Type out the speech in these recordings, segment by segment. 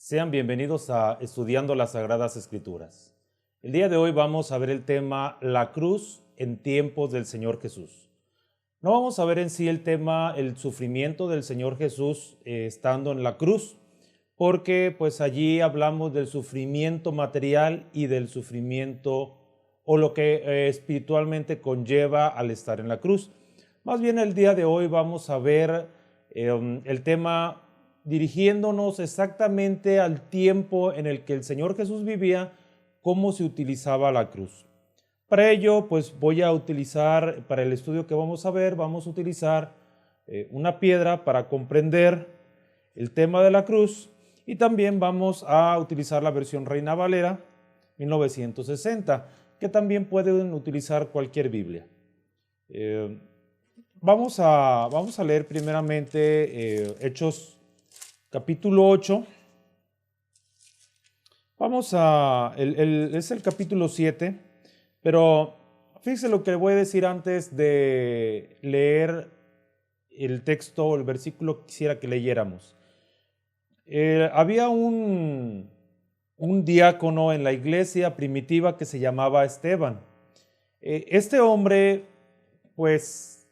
Sean bienvenidos a Estudiando las Sagradas Escrituras. El día de hoy vamos a ver el tema La cruz en tiempos del Señor Jesús. No vamos a ver en sí el tema, el sufrimiento del Señor Jesús estando en la cruz, porque pues allí hablamos del sufrimiento material y del sufrimiento o lo que espiritualmente conlleva al estar en la cruz. Más bien el día de hoy vamos a ver el tema dirigiéndonos exactamente al tiempo en el que el Señor Jesús vivía, cómo se utilizaba la cruz. Para ello, pues voy a utilizar, para el estudio que vamos a ver, vamos a utilizar una piedra para comprender el tema de la cruz y también vamos a utilizar la versión Reina Valera 1960, que también pueden utilizar cualquier Biblia. Vamos a leer primeramente Hechos capítulo 8. Es el capítulo 7, pero fíjense lo que le voy a decir antes de leer el texto o el versículo que quisiera que leyéramos. Había un diácono en la iglesia primitiva que se llamaba Esteban. Este hombre, pues,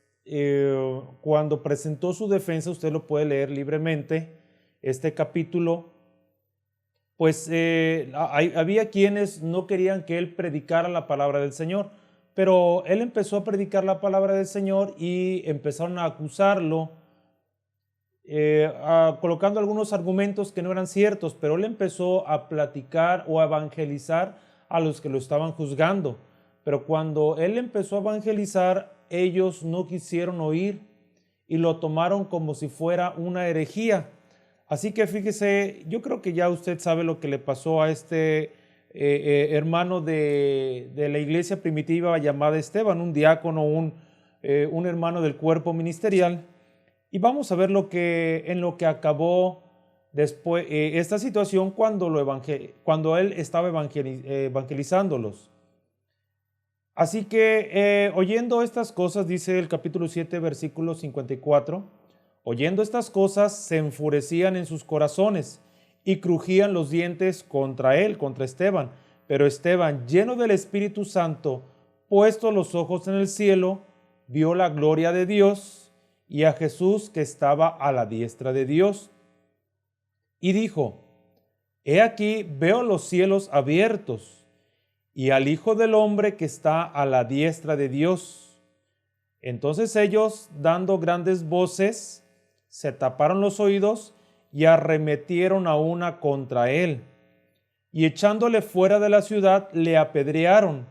cuando presentó su defensa, usted lo puede leer libremente, este capítulo, pues había quienes no querían que él predicara la palabra del Señor, pero él empezó a predicar la palabra del Señor y empezaron a acusarlo, colocando algunos argumentos que no eran ciertos, pero él empezó a platicar o a evangelizar a los que lo estaban juzgando. Pero cuando él empezó a evangelizar, ellos no quisieron oír y lo tomaron como si fuera una herejía. Así que fíjese, yo creo que ya usted sabe lo que le pasó a este hermano de la iglesia primitiva llamada Esteban, un diácono, un hermano del cuerpo ministerial. Y vamos a ver en lo que acabó después esta situación cuando él estaba evangelizándolos. Así que oyendo estas cosas, dice el capítulo 7, versículo 54, oyendo estas cosas se enfurecían en sus corazones y crujían los dientes contra él, contra Esteban. Pero Esteban, lleno del Espíritu Santo, puesto los ojos en el cielo, vio la gloria de Dios y a Jesús que estaba a la diestra de Dios. Y dijo, he aquí veo los cielos abiertos y al Hijo del Hombre que está a la diestra de Dios. Entonces ellos, dando grandes voces, se taparon los oídos y arremetieron a una contra él. Y echándole fuera de la ciudad, le apedrearon.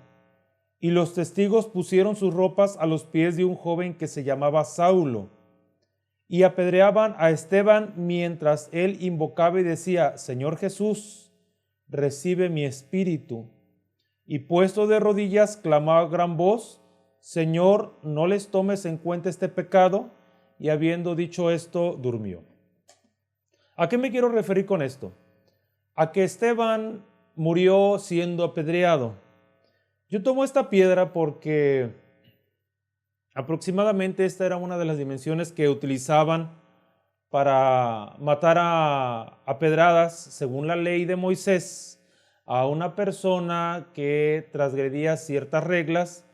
Y los testigos pusieron sus ropas a los pies de un joven que se llamaba Saulo. Y apedreaban a Esteban mientras él invocaba y decía, Señor Jesús, recibe mi espíritu. Y puesto de rodillas, clamaba a gran voz, Señor, no les tomes en cuenta este pecado. Y habiendo dicho esto, durmió. ¿A qué me quiero referir con esto? A que Esteban murió siendo apedreado. Yo tomo esta piedra porque aproximadamente esta era una de las dimensiones que utilizaban para matar a pedradas, según la ley de Moisés, a una persona que transgredía ciertas reglas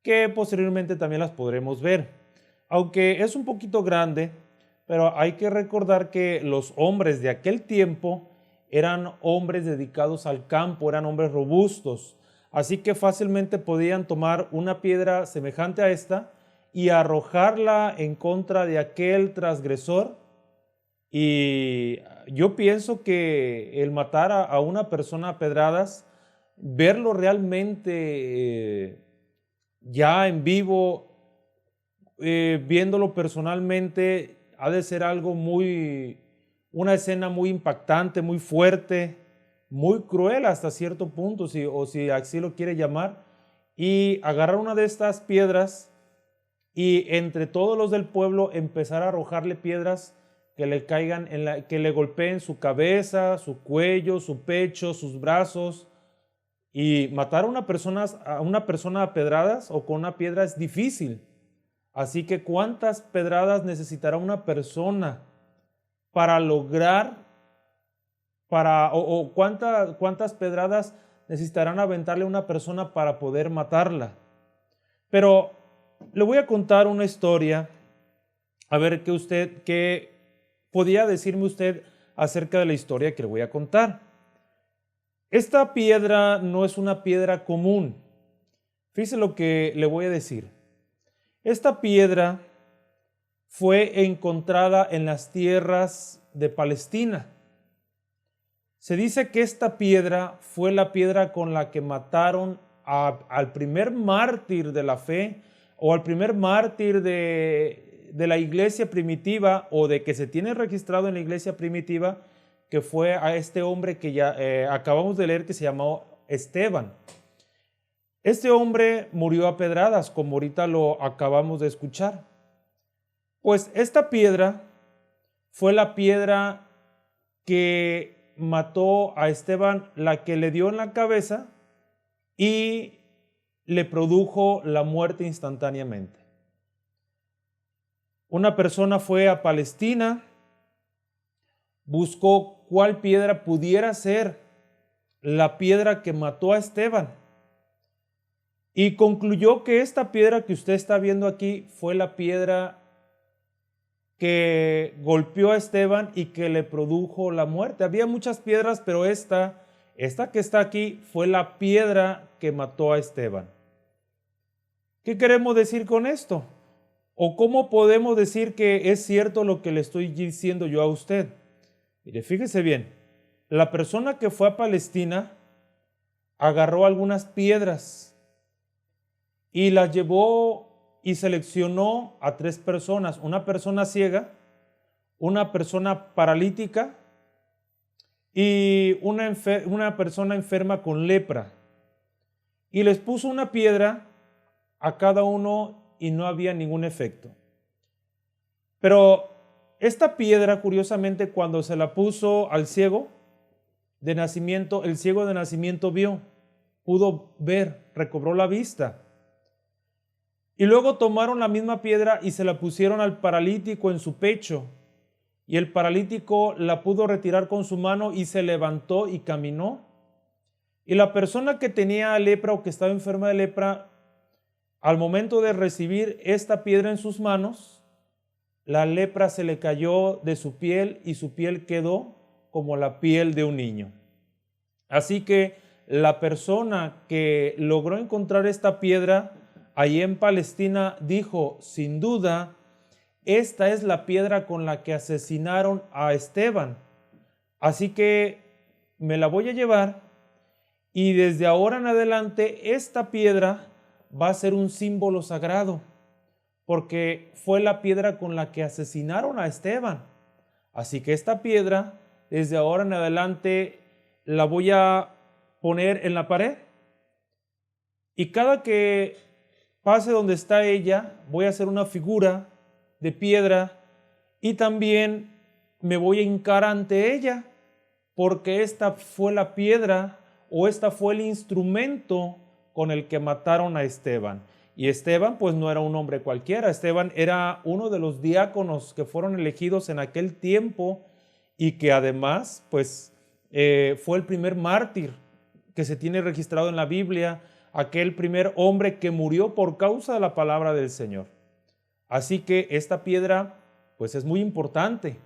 que posteriormente también las podremos ver. Aunque es un poquito grande, pero hay que recordar que los hombres de aquel tiempo eran hombres dedicados al campo, eran hombres robustos, así que fácilmente podían tomar una piedra semejante a esta y arrojarla en contra de aquel transgresor. Y yo pienso que el matar a una persona a pedradas, verlo realmente ya en vivo, viéndolo personalmente, ha de ser una escena muy impactante, muy fuerte, muy cruel hasta cierto punto, o si así lo quiere llamar, y agarrar una de estas piedras y entre todos los del pueblo empezar a arrojarle piedras que le caigan, que le golpeen su cabeza, su cuello, su pecho, sus brazos. Y matar a una persona a pedradas o con una piedra es difícil. Así que ¿cuántas pedradas necesitará una persona para lograr o cuántas pedradas necesitarán aventarle a una persona para poder matarla. Pero le voy a contar una historia, a ver qué podía decirme usted acerca de la historia que le voy a contar. Esta piedra no es una piedra común. Fíjese lo que le voy a decir. Esta piedra fue encontrada en las tierras de Palestina. Se dice que esta piedra fue la piedra con la que mataron al primer mártir de la fe, o al primer mártir de la iglesia primitiva, o de que se tiene registrado en la iglesia primitiva, que fue a este hombre que ya acabamos de leer, que se llamó Esteban. Este hombre murió a pedradas, como ahorita lo acabamos de escuchar. Pues esta piedra fue la piedra que mató a Esteban, la que le dio en la cabeza y le produjo la muerte instantáneamente. Una persona fue a Palestina, buscó cuál piedra pudiera ser la piedra que mató a Esteban y concluyó que esta piedra que usted está viendo aquí fue la piedra que golpeó a Esteban y que le produjo la muerte. Había muchas piedras, pero esta que está aquí fue la piedra que mató a Esteban. ¿Qué queremos decir con esto? ¿O cómo podemos decir que es cierto lo que le estoy diciendo yo a usted? Mire, fíjese bien, la persona que fue a Palestina agarró algunas piedras y las llevó y seleccionó a 3 personas, una persona ciega, una persona paralítica y una persona enferma con lepra. Y les puso una piedra a cada uno y no había ningún efecto. Pero esta piedra, curiosamente, cuando se la puso al ciego de nacimiento, el ciego de nacimiento pudo ver, recobró la vista. Y luego tomaron la misma piedra y se la pusieron al paralítico en su pecho. Y el paralítico la pudo retirar con su mano y se levantó y caminó. Y la persona que tenía lepra o que estaba enferma de lepra, al momento de recibir esta piedra en sus manos, la lepra se le cayó de su piel y su piel quedó como la piel de un niño. Así que la persona que logró encontrar esta piedra allí en Palestina dijo, sin duda, esta es la piedra con la que asesinaron a Esteban. Así que me la voy a llevar y desde ahora en adelante esta piedra va a ser un símbolo sagrado, porque fue la piedra con la que asesinaron a Esteban. Así que esta piedra, desde ahora en adelante, la voy a poner en la pared. Y cada que pase donde está ella, voy a hacer una figura de piedra y también me voy a hincar ante ella, porque esta fue la piedra o esta fue el instrumento con el que mataron a Esteban. Y Esteban pues no era un hombre cualquiera, Esteban era uno de los diáconos que fueron elegidos en aquel tiempo y que además pues fue el primer mártir que se tiene registrado en la Biblia, aquel primer hombre que murió por causa de la palabra del Señor. Así que esta piedra pues es muy importante.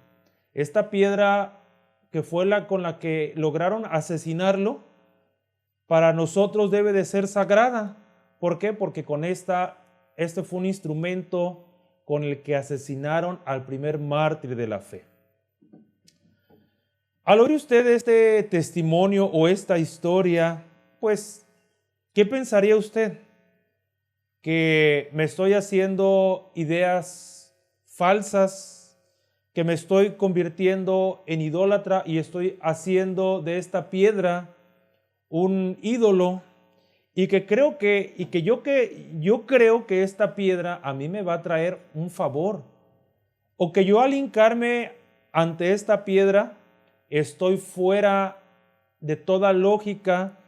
Esta piedra que fue la con la que lograron asesinarlo, para nosotros debe de ser sagrada. ¿Por qué? Porque con este fue un instrumento con el que asesinaron al primer mártir de la fe. Al oír usted este testimonio o esta historia, pues, ¿qué pensaría usted? ¿Que me estoy haciendo ideas falsas? ¿Que me estoy convirtiendo en idólatra y estoy haciendo de esta piedra un ídolo? Y que yo creo que esta piedra a mí me va a traer un favor, o que yo al hincarme ante esta piedra estoy fuera de toda lógica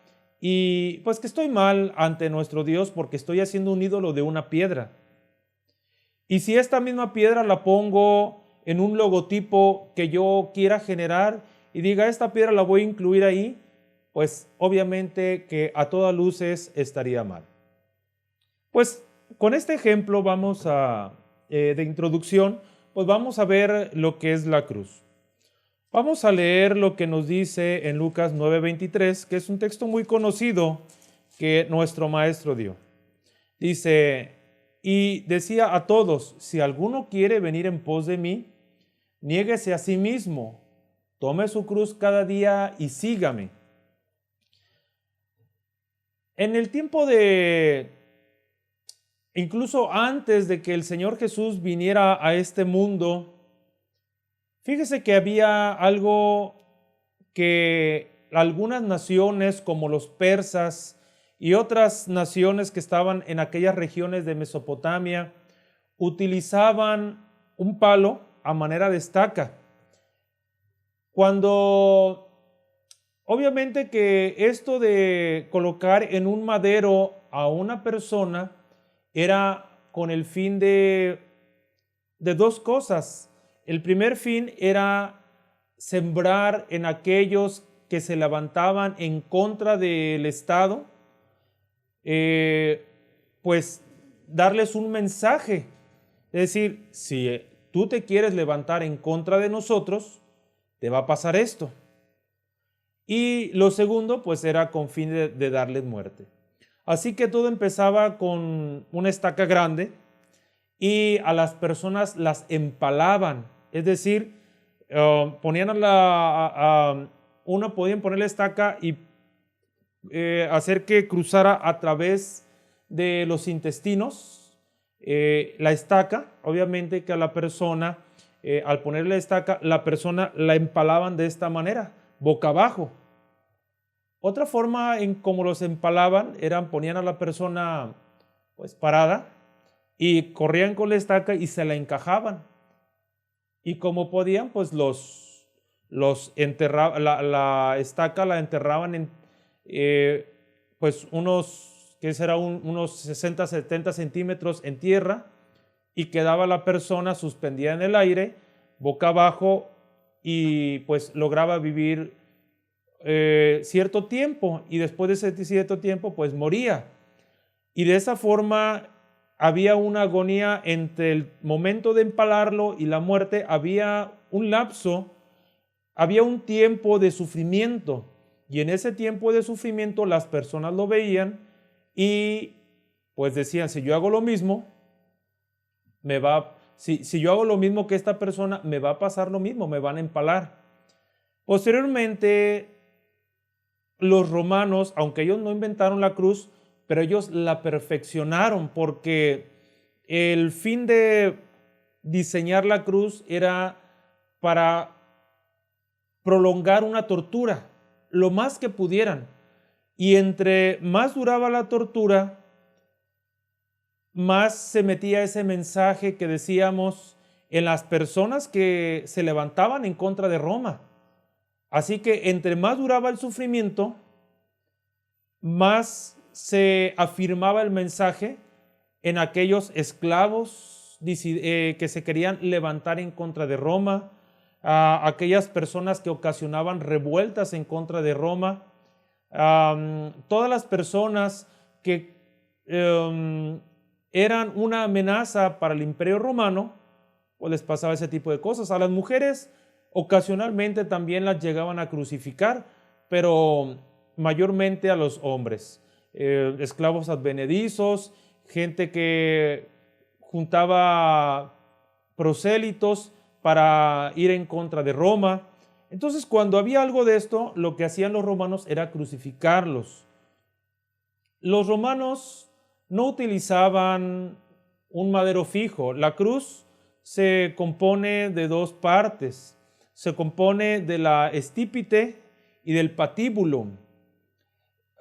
y pues que estoy mal ante nuestro Dios porque estoy haciendo un ídolo de una piedra. Y si esta misma piedra la pongo en un logotipo que yo quiera generar y diga, esta piedra la voy a incluir ahí, pues obviamente que a todas luces estaría mal. Pues con este ejemplo de introducción, pues vamos a ver lo que es la cruz. Vamos a leer lo que nos dice en Lucas 9:23, que es un texto muy conocido que nuestro maestro dio. Dice, y decía a todos, si alguno quiere venir en pos de mí, niéguese a sí mismo, tome su cruz cada día y sígame. En el tiempo incluso antes de que el Señor Jesús viniera a este mundo, fíjese que había algo que algunas naciones como los persas y otras naciones que estaban en aquellas regiones de Mesopotamia utilizaban un palo a manera de estaca. Cuando obviamente que esto de colocar en un madero a una persona era con el fin de dos cosas. El primer fin era sembrar en aquellos que se levantaban en contra del Estado, pues darles un mensaje. Es decir, si tú te quieres levantar en contra de nosotros, te va a pasar esto. Y lo segundo, pues era con fin de darles muerte. Así que todo empezaba con una estaca grande y a las personas las empalaban. Es decir, podían poner la estaca y hacer que cruzara a través de los intestinos la estaca. Obviamente que a la persona, al ponerle la estaca, la persona la empalaban de esta manera, boca abajo. Otra forma en cómo los empalaban ponían a la persona pues parada y corrían con la estaca y se la encajaban. Y como podían, pues los enterraban, la estaca la enterraban en pues unos 60, 70 centímetros en tierra y quedaba la persona suspendida en el aire, boca abajo, y pues lograba vivir cierto tiempo, y después de ese cierto tiempo pues moría. Y de esa forma había una agonía entre el momento de empalarlo y la muerte, había un lapso, había un tiempo de sufrimiento, y en ese tiempo de sufrimiento las personas lo veían y pues decían, si yo hago lo mismo, si yo hago lo mismo que esta persona, me va a pasar lo mismo, me van a empalar. Posteriormente, los romanos, aunque ellos no inventaron la cruz, pero ellos la perfeccionaron, porque el fin de diseñar la cruz era para prolongar una tortura lo más que pudieran. Y entre más duraba la tortura, más se metía ese mensaje que decíamos en las personas que se levantaban en contra de Roma. Así que entre más duraba el sufrimiento, más se afirmaba el mensaje en aquellos esclavos que se querían levantar en contra de Roma, a aquellas personas que ocasionaban revueltas en contra de Roma, todas las personas que eran una amenaza para el Imperio Romano, pues les pasaba ese tipo de cosas. A las mujeres ocasionalmente también las llegaban a crucificar, pero mayormente a los hombres, esclavos advenedizos, gente que juntaba prosélitos para ir en contra de Roma. Entonces, cuando había algo de esto, lo que hacían los romanos era crucificarlos. Los romanos no utilizaban un madero fijo. La cruz se compone de dos partes. Se compone de la estípite y del patíbulo.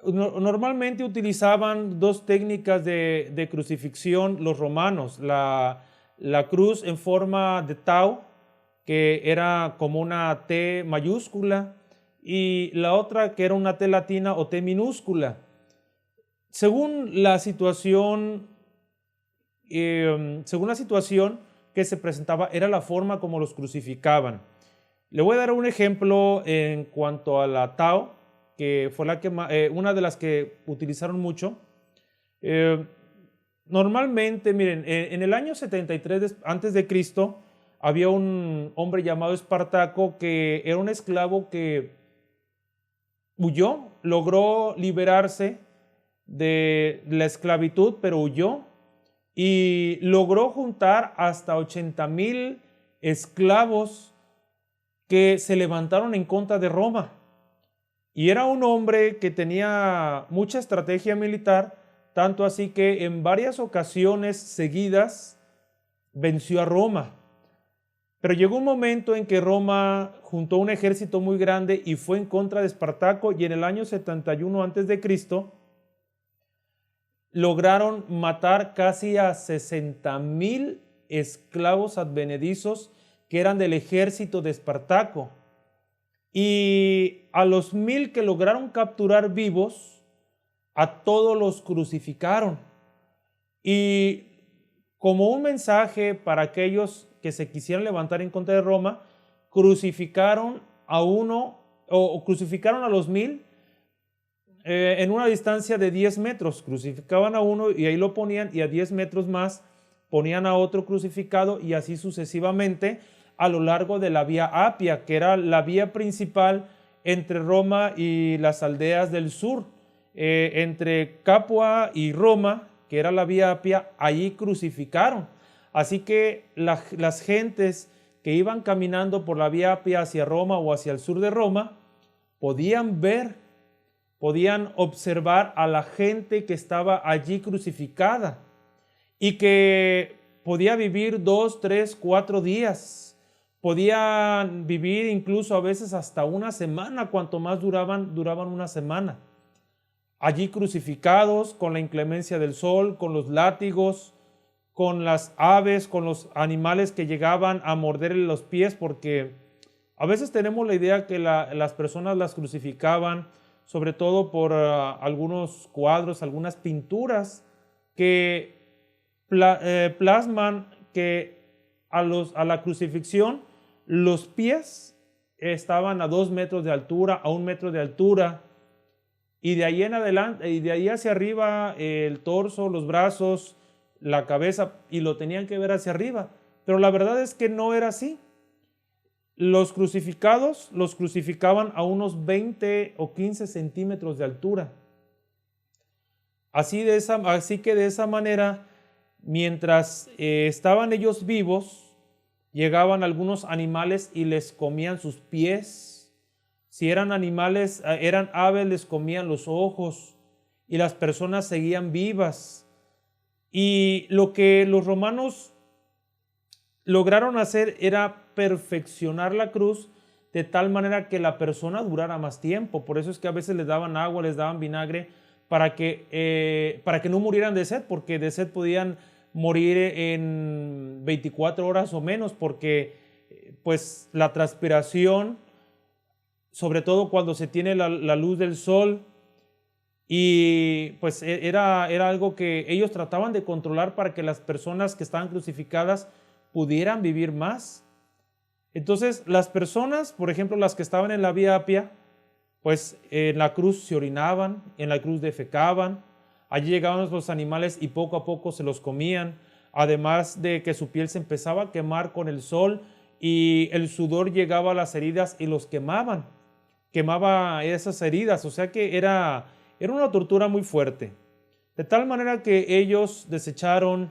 Normalmente utilizaban dos técnicas de crucifixión los romanos. La cruz en forma de tau, que era como una T mayúscula, y la otra que era una T latina o T minúscula. Según la situación que se presentaba, era la forma como los crucificaban. Le voy a dar un ejemplo en cuanto a la Tao, que fue una de las que utilizaron mucho. Eh, Normalmente, miren, en el año 73 antes de Cristo, había un hombre llamado Espartaco que era un esclavo que huyó, logró liberarse de la esclavitud, pero huyó y logró juntar hasta 80,000 esclavos que se levantaron en contra de Roma. Y era un hombre que tenía mucha estrategia militar, tanto así que en varias ocasiones seguidas venció a Roma. Pero llegó un momento en que Roma juntó un ejército muy grande y fue en contra de Espartaco, y en el año 71 antes de Cristo lograron matar casi a 60,000 esclavos advenedizos que eran del ejército de Espartaco. Y a los 1,000 que lograron capturar vivos, a todos los crucificaron. Y como un mensaje para aquellos que se quisieran levantar en contra de Roma, crucificaron a uno, o crucificaron a los 1,000 en una distancia de 10 metros. Crucificaban a uno y ahí lo ponían, y a 10 metros más ponían a otro crucificado, y así sucesivamente a lo largo de la vía Apia, que era la vía principal entre Roma y las aldeas del sur. Entre Capua y Roma, que era la vía Apia, allí crucificaron. Así que las gentes que iban caminando por la vía Apia hacia Roma o hacia el sur de Roma, podían observar a la gente que estaba allí crucificada y que podía vivir 2, 3, 4 días. Podían vivir incluso a veces hasta una semana, cuanto más duraban una semana. Allí crucificados con la inclemencia del sol, con los látigos, con las aves, con los animales que llegaban a morderle los pies, porque a veces tenemos la idea que las personas las crucificaban sobre todo por algunos cuadros, algunas pinturas que plasman que a la crucifixión los pies estaban a 2 metros de altura, a 1 metro de altura, y de ahí en adelante, y de ahí hacia arriba, el torso, los brazos, la cabeza, y lo tenían que ver hacia arriba. Pero la verdad es que no era así. Los crucificados los crucificaban a unos 20 o 15 centímetros de altura. Así que de esa manera, mientras estaban ellos vivos, llegaban algunos animales y les comían sus pies. Si eran animales, eran aves, les comían los ojos, y las personas seguían vivas. Y lo que los romanos lograron hacer era perfeccionar la cruz de tal manera que la persona durara más tiempo. Por eso es que a veces les daban agua, les daban vinagre, para que no murieran de sed, porque de sed podían morir en 24 horas o menos, porque pues la transpiración, sobre todo cuando se tiene la luz del sol, y pues era algo que ellos trataban de controlar para que las personas que estaban crucificadas pudieran vivir más. Entonces las personas, por ejemplo, las que estaban en la vía Apia, pues en la cruz se orinaban, en la cruz defecaban, allí llegaban los animales y poco a poco se los comían, además de que su piel se empezaba a quemar con el sol, y el sudor llegaba a las heridas y los quemaba esas heridas. O sea que era una tortura muy fuerte, de tal manera que ellos desecharon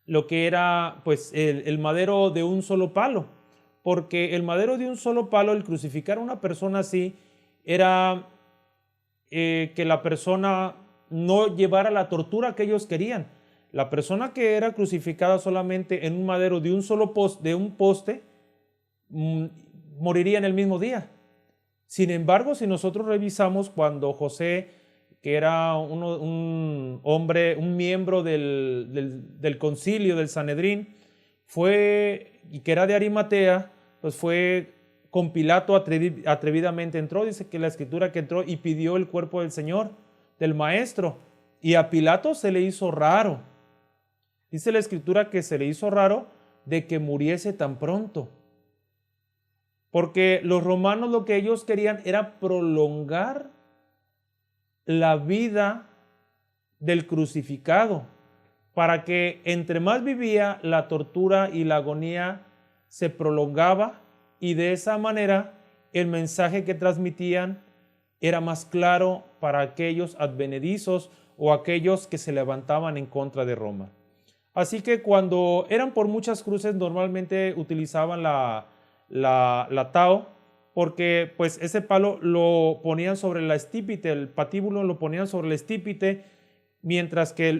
lo que era pues el madero de un solo palo, porque el madero de un solo palo, el crucificar a una persona así, era que la persona no llevara la tortura que ellos querían. La persona que era crucificada solamente en un madero de un solo poste, moriría en el mismo día. Sin embargo, si nosotros revisamos cuando José, que era un hombre, un miembro del concilio, del Sanedrín, y que era de Arimatea, pues fue con Pilato atrevidamente entró. Dice que la escritura que entró y pidió el cuerpo del Señor, del Maestro, y a Pilato se le hizo raro. Dice la escritura que se le hizo raro de que muriese tan pronto. porque los romanos lo que ellos querían era prolongar la vida del crucificado, para que entre más vivía, la tortura y la agonía se prolongaba, y de esa manera el mensaje que transmitían era más claro para aquellos advenedizos o aquellos que se levantaban en contra de Roma. Así que cuando eran por muchas cruces, normalmente utilizaban la tao, porque pues ese palo lo ponían sobre la estípite, el patíbulo lo ponían sobre la estípite, mientras que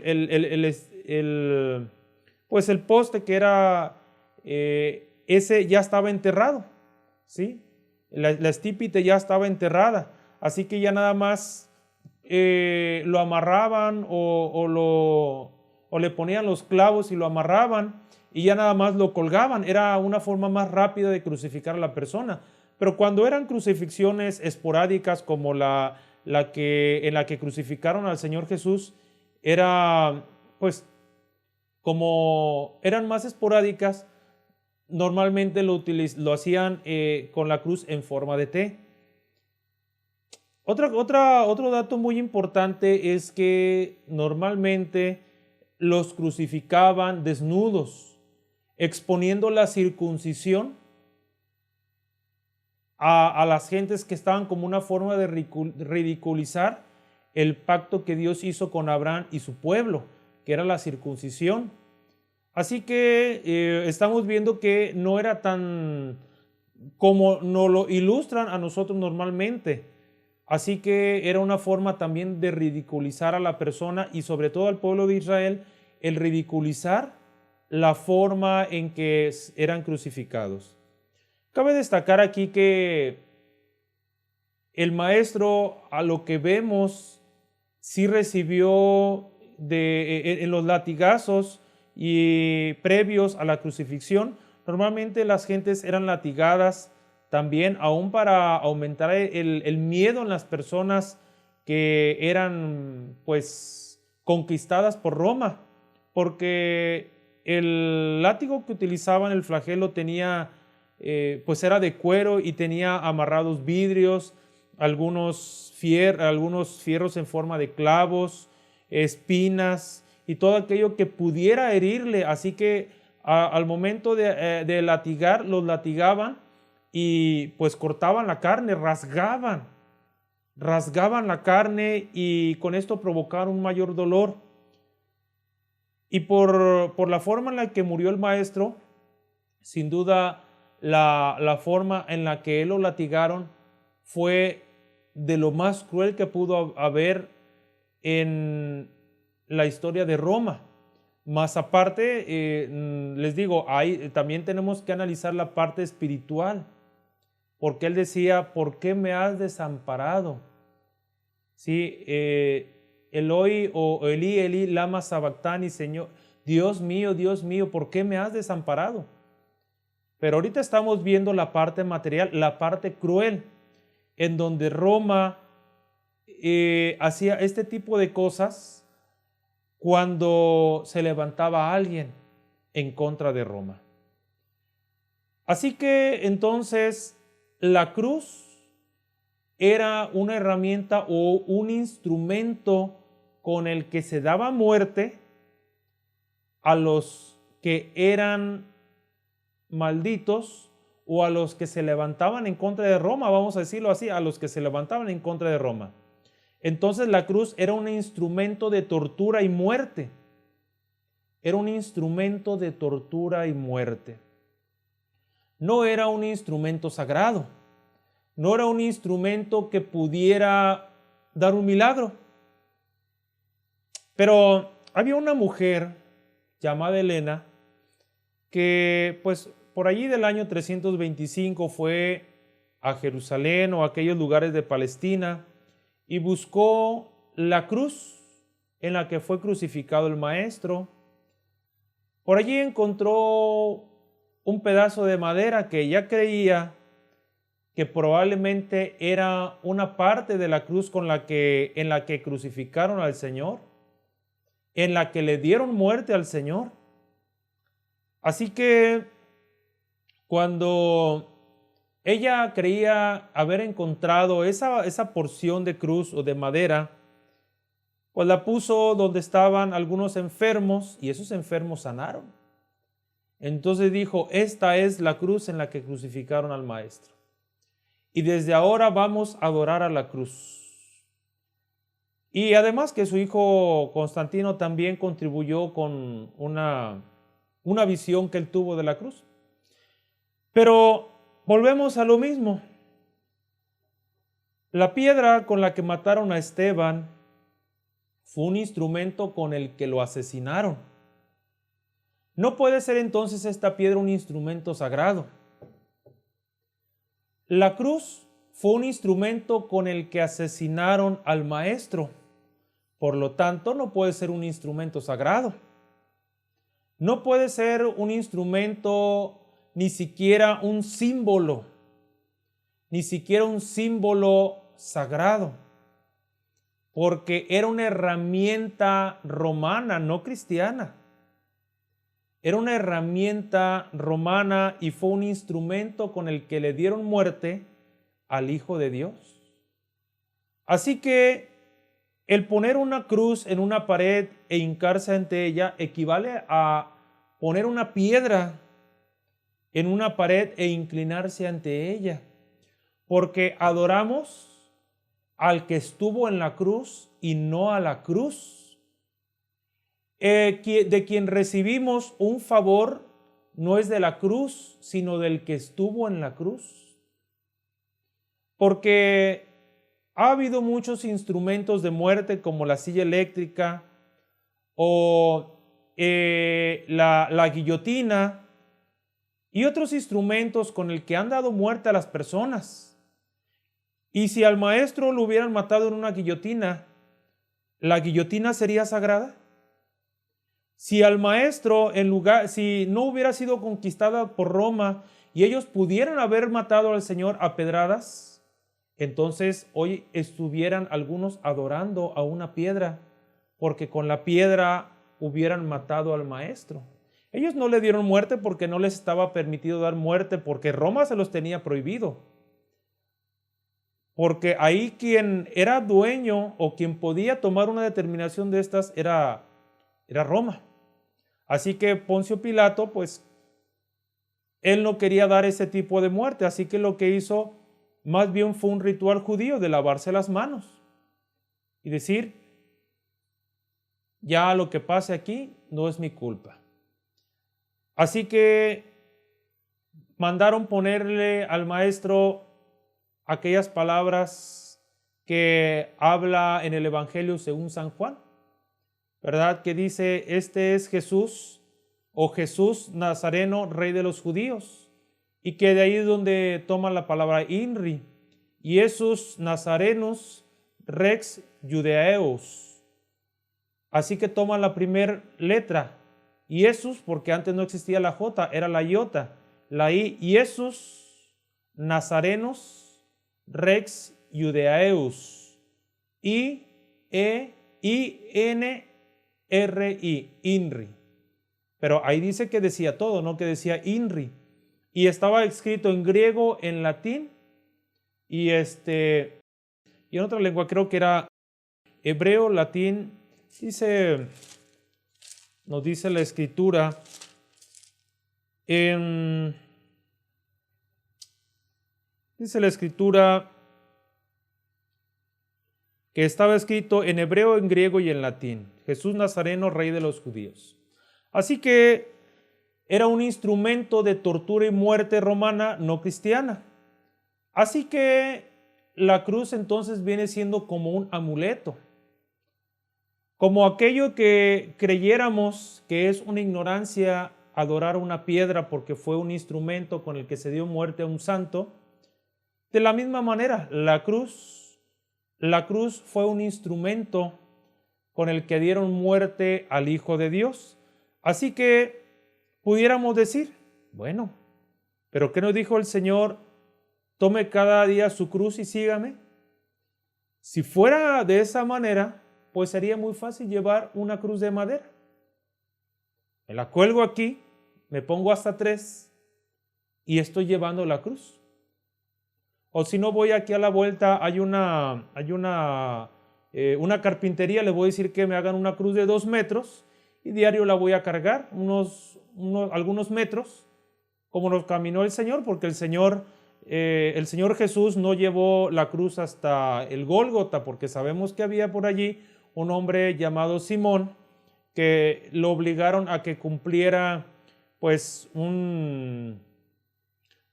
pues el poste que era, ese ya estaba enterrado, ¿sí? La estípite ya estaba enterrada, así que ya nada más lo amarraban o le ponían los clavos y lo amarraban y ya nada más lo colgaban. Era una forma más rápida de crucificar a la persona. Pero cuando eran crucifixiones esporádicas como en la que crucificaron al Señor Jesús, era pues como eran más esporádicas, normalmente lo hacían con la cruz en forma de T. Otro dato muy importante es que normalmente los crucificaban desnudos, exponiendo la circuncisión a las gentes que estaban como una forma de ridiculizar el pacto que Dios hizo con Abraham y su pueblo, que era la circuncisión. Así que estamos viendo que no era tan como nos lo ilustran a nosotros normalmente. Así que era una forma también de ridiculizar a la persona y sobre todo al pueblo de Israel, el ridiculizar la forma en que eran crucificados. Cabe destacar aquí que el maestro, a lo que vemos, sí recibió en los latigazos y previos a la crucifixión. Normalmente las gentes eran latigadas también, aún para aumentar el miedo en las personas que eran pues conquistadas por Roma, porque el látigo que utilizaban, el flagelo, tenía pues era de cuero y tenía amarrados vidrios, algunos fierros en forma de clavos, espinas y todo aquello que pudiera herirle. Así que al momento de latigar, los latigaban y pues cortaban la carne, rasgaban la carne y con esto provocaron un mayor dolor. Y por la forma en la que murió el maestro, sin duda la forma en la que él lo latigaron fue de lo más cruel que pudo haber en la historia de Roma. Más aparte, les digo, ahí también tenemos que analizar la parte espiritual, porque él decía, ¿por qué me has desamparado? Sí, Eloi o Elí, Elí, lama sabactani, Señor, Dios mío, ¿por qué me has desamparado? Pero ahorita estamos viendo la parte material, la parte cruel, en donde Roma hacía este tipo de cosas cuando se levantaba alguien en contra de Roma. Así que entonces la cruz era una herramienta o un instrumento con el que se daba muerte a los que eran malditos o a los que se levantaban en contra de Roma, vamos a decirlo así, a los que se levantaban en contra de Roma. Entonces la cruz era un instrumento de tortura y muerte. Era un instrumento de tortura y muerte. No era un instrumento sagrado. No era un instrumento que pudiera dar un milagro. Pero había una mujer llamada Helena que pues por allí del año 325 fue a Jerusalén o a aquellos lugares de Palestina y buscó la cruz en la que fue crucificado el maestro. Por allí encontró un pedazo de madera que ella creía que probablemente era una parte de la cruz en la que crucificaron al Señor, en la que le dieron muerte al Señor. Así que cuando ella creía haber encontrado esa porción de cruz o de madera, pues la puso donde estaban algunos enfermos y esos enfermos sanaron. Entonces dijo, esta es la cruz en la que crucificaron al Maestro. Y desde ahora vamos a adorar a la cruz. Y además que su hijo Constantino también contribuyó con una visión que él tuvo de la cruz. Pero volvemos a lo mismo. La piedra con la que mataron a Esteban fue un instrumento con el que lo asesinaron. No puede ser entonces esta piedra un instrumento sagrado. La cruz fue un instrumento con el que asesinaron al Maestro. Por lo tanto, no puede ser un instrumento sagrado. No puede ser un instrumento, ni siquiera un símbolo, ni siquiera un símbolo sagrado, porque era una herramienta romana, no cristiana. Era una herramienta romana y fue un instrumento con el que le dieron muerte al Hijo de Dios. Así que el poner una cruz en una pared e hincarse ante ella equivale a poner una piedra en una pared e inclinarse ante ella, porque adoramos al que estuvo en la cruz y no a la cruz. De quien recibimos un favor no es de la cruz, sino del que estuvo en la cruz. Porque ha habido muchos instrumentos de muerte como la silla eléctrica o la guillotina y otros instrumentos con el que han dado muerte a las personas. Y si al Maestro lo hubieran matado en una guillotina, ¿la guillotina sería sagrada? Si al Maestro, si no hubiera sido conquistada por Roma y ellos pudieran haber matado al Señor a pedradas, entonces hoy estuvieran algunos adorando a una piedra, porque con la piedra hubieran matado al Maestro. Ellos no le dieron muerte porque no les estaba permitido dar muerte, porque Roma se los tenía prohibido. Porque ahí quien era dueño o quien podía tomar una determinación de estas era Roma. Así que Poncio Pilato, pues, él no quería dar ese tipo de muerte, así que lo que hizo más bien fue un ritual judío de lavarse las manos y decir, ya lo que pase aquí no es mi culpa. Así que mandaron ponerle al Maestro aquellas palabras que habla en el Evangelio según San Juan, ¿verdad? Que dice, este es Jesús, o Jesús Nazareno, Rey de los judíos. Y que de ahí es donde toma la palabra INRI, Jesús Nazarenos Rex Judaeus. Así que toma la primera letra, Jesús, porque antes no existía la J, era la iota, la I, Jesús Nazarenos Rex Judaeus. I-E-I-N-R-I, INRI. Pero ahí dice que decía todo, no que decía INRI. Y estaba escrito en griego, en latín y en otra lengua, creo que era hebreo, latín. Nos dice la escritura dice la escritura que estaba escrito en hebreo, en griego y en latín. Jesús Nazareno, Rey de los judíos. Así que era un instrumento de tortura y muerte romana, no cristiana. Así que la cruz entonces viene siendo como un amuleto, como aquello que creyéramos que es una ignorancia adorar una piedra porque fue un instrumento con el que se dio muerte a un santo. De la misma manera, la cruz fue un instrumento con el que dieron muerte al Hijo de Dios. Así que pudiéramos decir, bueno, ¿pero qué nos dijo el Señor? Tome cada día su cruz y sígame. Si fuera de esa manera, pues sería muy fácil llevar una cruz de madera. Me la cuelgo aquí, me pongo hasta 3 y estoy llevando la cruz. O si no, voy aquí a la vuelta, hay una carpintería, le voy a decir que me hagan una cruz de 2 metros y diario la voy a cargar algunos metros, como nos caminó el Señor, porque el Señor Jesús no llevó la cruz hasta el Gólgota, porque sabemos que había por allí un hombre llamado Simón, que lo obligaron a que cumpliera pues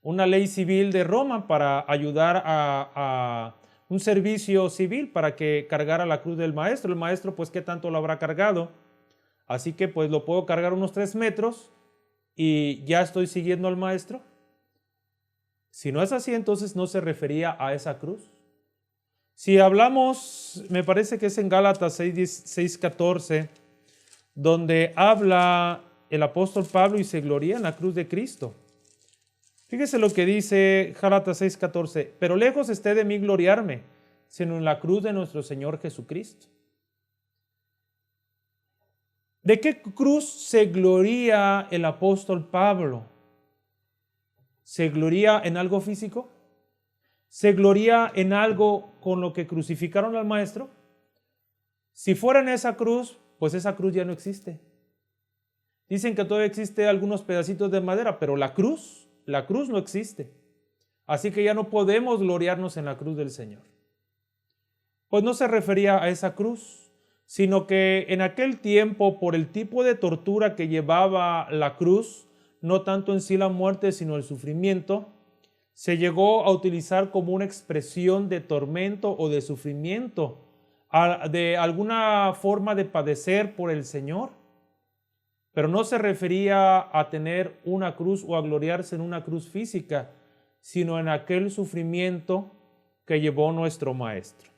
una ley civil de Roma para ayudar a un servicio civil para que cargara la cruz del maestro. El maestro pues ¿qué tanto lo habrá cargado? Así que pues lo puedo cargar unos 3 metros y ya estoy siguiendo al maestro. Si no es así, entonces no se refería a esa cruz. Si hablamos, me parece que es en Gálatas 6:14, donde habla el apóstol Pablo y se gloría en la cruz de Cristo. Fíjese lo que dice Gálatas 6:14, pero lejos esté de mí gloriarme, sino en la cruz de nuestro Señor Jesucristo. ¿De qué cruz se gloría el apóstol Pablo? ¿Se gloría en algo físico? ¿Se gloría en algo con lo que crucificaron al maestro? Si fuera en esa cruz, pues esa cruz ya no existe. Dicen que todavía existe algunos pedacitos de madera, pero la cruz no existe. Así que ya no podemos gloriarnos en la cruz del Señor. Pues no se refería a esa cruz, sino que en aquel tiempo, por el tipo de tortura que llevaba la cruz, no tanto en sí la muerte, sino el sufrimiento, se llegó a utilizar como una expresión de tormento o de sufrimiento, de alguna forma de padecer por el Señor. Pero no se refería a tener una cruz o a gloriarse en una cruz física, sino en aquel sufrimiento que llevó nuestro Maestro.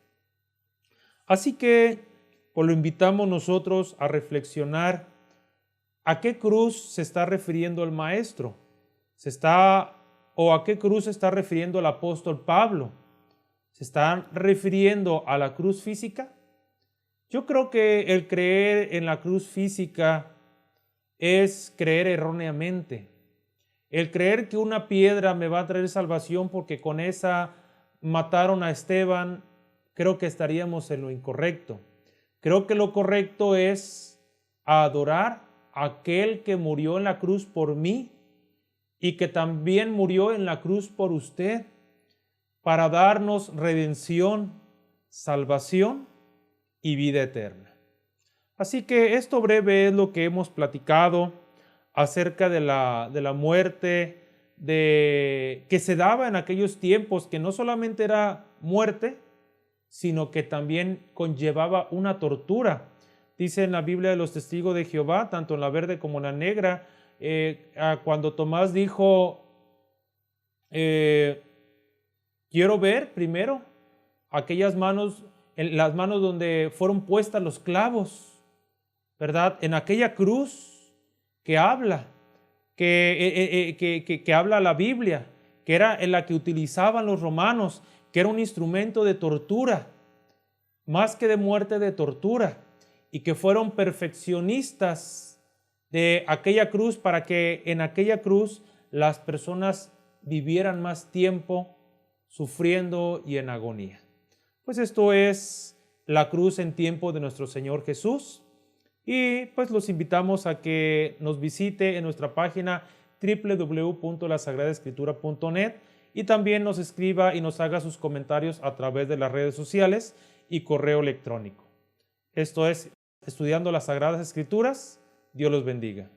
Así que pues lo invitamos nosotros a reflexionar a qué cruz se está refiriendo el Maestro. ¿O a qué cruz se está refiriendo el apóstol Pablo? ¿Se está refiriendo a la cruz física? Yo creo que el creer en la cruz física es creer erróneamente. El creer que una piedra me va a traer salvación porque con esa mataron a Esteban, creo que estaríamos en lo incorrecto. Creo que lo correcto es adorar a aquel que murió en la cruz por mí y que también murió en la cruz por usted para darnos redención, salvación y vida eterna. Así que esto breve es lo que hemos platicado acerca de la muerte que se daba en aquellos tiempos, que no solamente era muerte, sino que también conllevaba una tortura. Dice en la Biblia de los Testigos de Jehová, tanto en la verde como en la negra, cuando Tomás dijo, quiero ver primero aquellas manos, las manos donde fueron puestas los clavos, ¿verdad? En aquella cruz que habla, que habla la Biblia, que era en la que utilizaban los romanos, que era un instrumento de tortura, más que de muerte, de tortura, y que fueron perfeccionistas de aquella cruz para que en aquella cruz las personas vivieran más tiempo sufriendo y en agonía. Pues esto es la cruz en tiempo de nuestro Señor Jesús, y pues los invitamos a que nos visite en nuestra página www.lasagradaescritura.net y también nos escriba y nos haga sus comentarios a través de las redes sociales y correo electrónico. Esto es Estudiando las Sagradas Escrituras. Dios los bendiga.